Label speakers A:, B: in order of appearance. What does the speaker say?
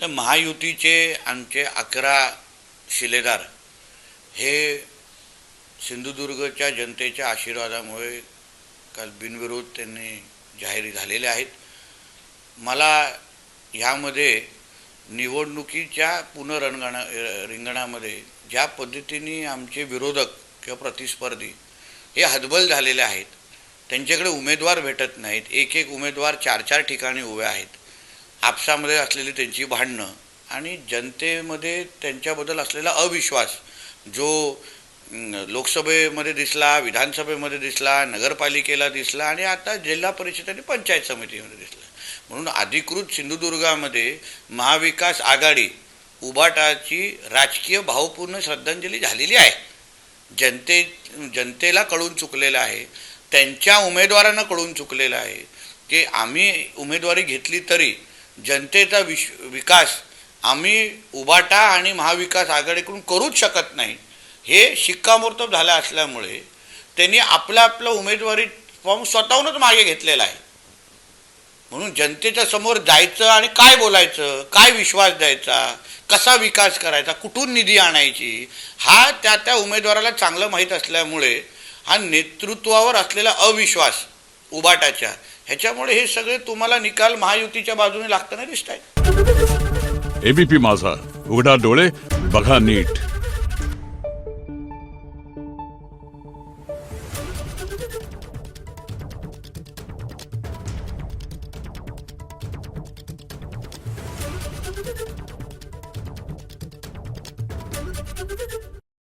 A: महायुतीचे आमचे 11 शिलेदार हे सिंधुदुर्गच्या जनतेच्या आशीर्वादामुळे काल बिनविरोध त्यांनी जाहीर झालेले आहेत। मला ह्यामध्ये निवडणुकीच्या रिंगणामध्ये ज्या पद्धतीने आमचे विरोधक किंवा प्रतिस्पर्धी हे हतबल झालेले आहेत, त्यांच्याकडे उमेदवार भेटत नाहीत, एक एक उमेदवार 4-4 ठिकाणी उभे आहेत, आपसामध्ये असलेली त्यांची भांडणं आणि जनतेमध्ये त्यांच्याबद्दल असलेला अविश्वास जो लोकसभेमध्ये दिसला, विधानसभेमध्ये दिसला, नगरपालिकेला दिसला आणि आता जिल्हा परिषद आणि पंचायत समितीमध्ये दिसला। म्हणून अधिकृत सिंधुदुर्गामध्ये महाविकास आघाडी उबाटाची राजकीय भावपूर्ण श्रद्धांजली झालेली आहे। जनतेला कळून चुकलेलं आहे, त्यांच्या उमेदवारांना कळून चुकलेलं आहे की आम्ही उमेदवारी घेतली तरी जनतेचा विकास आम्ही उबाटा आणि महाविकास आघाडीकडून करूच शकत नाही, हे शिक्कामोर्तब झालं असल्यामुळे त्यांनी आपला उमेदवारी फॉर्म स्वतःहूनच मागे घेतलेला आहे। म्हणून जनतेच्या समोर जायचं आणि काय बोलायचं, काय विश्वास द्यायचा, कसा विकास करायचा, कुठून निधी आणायची, हा त्या उमेदवाराला चांगलं माहीत असल्यामुळे हा नेतृत्वावर असलेला अविश्वास उबाटाच्या ह्याच्यामुळे हे सगळे तुम्हाला निकाल महायुतीच्या बाजूने लागताना दिसत आहेत।
B: एबीपी माझा, उघडा डोळे बघा नीट।